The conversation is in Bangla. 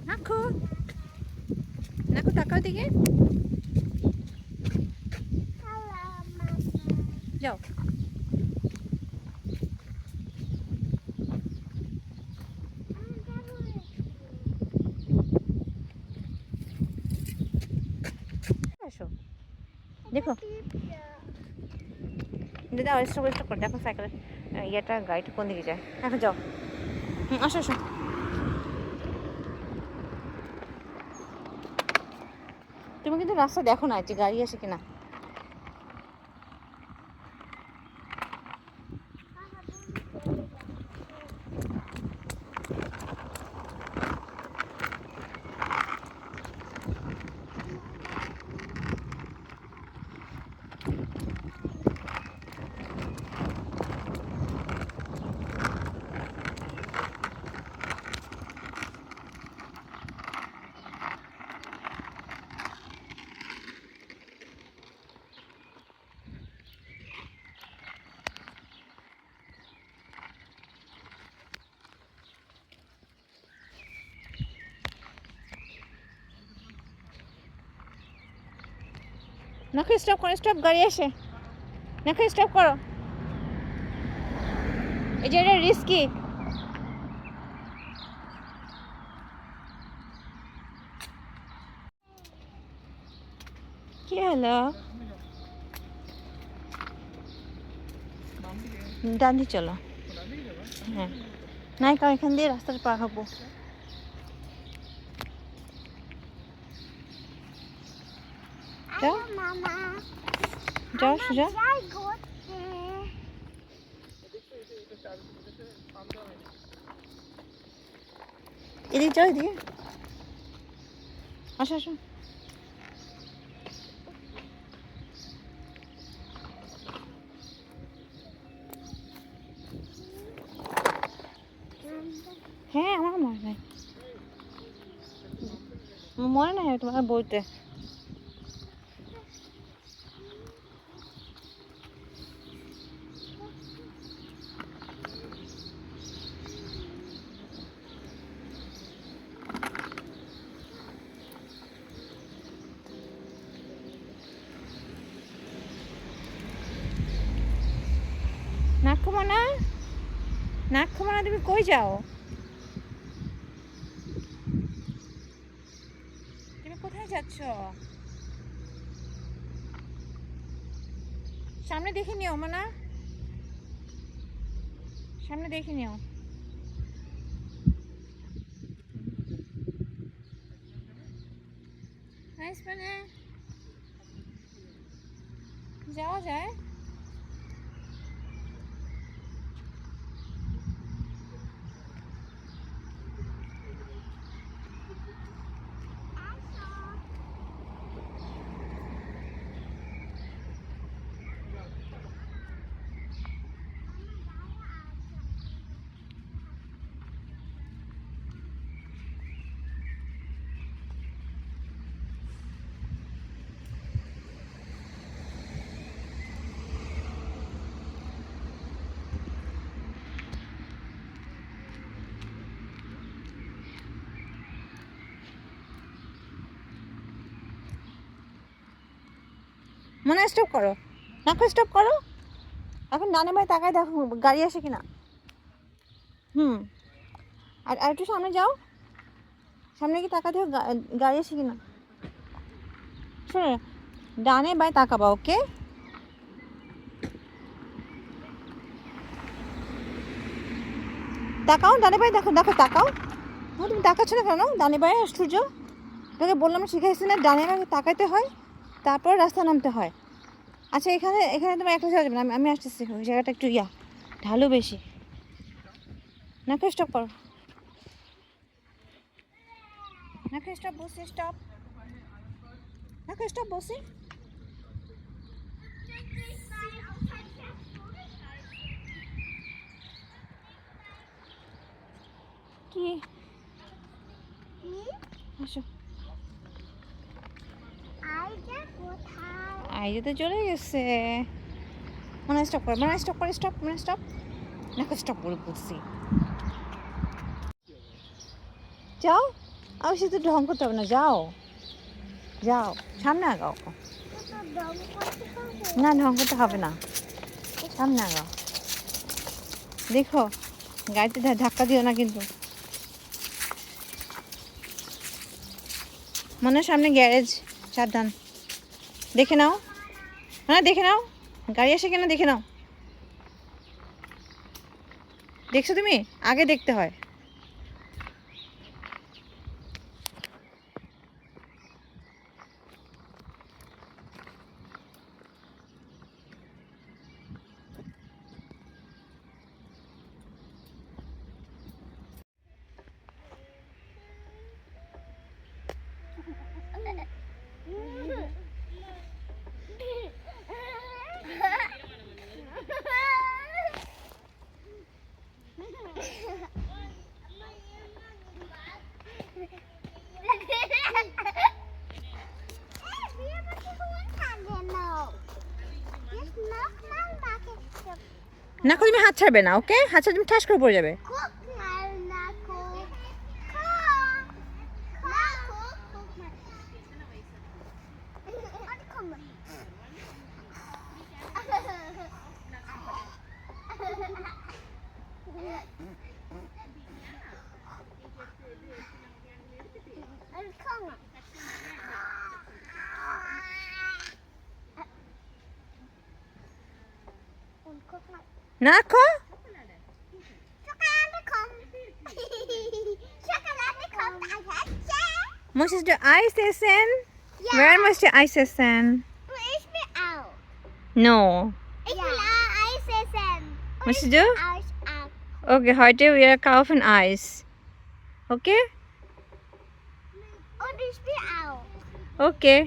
নাকু নাকু তাকাও দিকে যাও। আসো দেখো দাদা স্টপ স্টপ কর, দেখো সাইকেলের ইয়েটা গাড়িটা কোন দিকে যায়। এখন যাও, আসো আসো। তুমি কিন্তু রাস্তা দেখো না যে গাড়ি আসে কিনা। নাকি স্টপ করো, স্টপ, গাড়ি আসে। নাকি স্টপ করো, এই যে এটা রিস্কি। কি হলো? ডান দিকে চলো। হ্যাঁ নাই কারণ এখান দিয়ে রাস্তাটা পার হবো। যাও যাও সোজা। এদিকে যাও, এদিকে আসো আসো। হ্যাঁ আমার মনে নাই, মনে নাই তোমার বইতে। নাক ঘুমো না, নাক ঘুমো না, তুমি কই যাও? তুমি কোথায় যাচ্ছ? সামনে দেখে নিও মানা, সামনে দেখে নিও। মানে যাওয়া যায়। মনে স্টপ করো, নাকো স্টপ করো। এখন ডানে বাঁয়ে তাকায় দেখো গাড়ি আসে কিনা। আর একটু সামনে যাও, সামনে কি তাকাতে হবে গাড়ি আসে কিনা। শোনো, ডানে বাঁয়ে তাকাবা, ওকে? তাকাও ডানে বাঁয়ে, দেখো দেখো তাকাও। তুমি তাকাচ্ছ না কেন? ডানে বাঁয়ে আশ্চর্য, তোকে বললাম শিখাইছি না ডানে বাঁয়ে তাকাইতে হয়, তারপর রাস্তা নামতে হয়। আচ্ছা এখানে এখানে তোমার একটা যাওয়া যাবে না, আমি আসতেছি। ওই জায়গাটা একটু ঢালু বেশি। নাকি স্টপ করো, নাকি স্টপ বসে, স্টপ, নাকি স্টপ বসে। কি আসো, আইজা তো চলে গেছে। মনে স্টপ করে, মনে স্টপ করে, স্টপ, মনে স্টপ। নাকে স্টপ করে বলছি। যাও, আর শুধু ঢং করতে হবে না, যাও যাও, সামনে আগাও। না, ঢং করতে হবে না, সামনে আগাও। দেখো গাড়িতে ধাক্কা দিও না কিন্তু। মনে হয় সামনে গ্যারেজ, সাবধান। দেখে নাও, হ্যাঁ দেখে নাও, গাড়ি আসে কিনা দেখে নাও। দেখছো তুমি? আগে দেখতে হয়। না করে তুমি হাত ছাড়বে না, ওকে? হাত ছাড়লে তুমি ঠাস করে পড়ে যাবে। Na, komm. Musstest du Eis essen? Ja. Wer möchte Eis essen? Ich will auch. No. Ich will auch Eis essen. Möchtest du? Eis auch. Okay, heute wir kaufen Eis. Okay? Und ich will auch. Okay.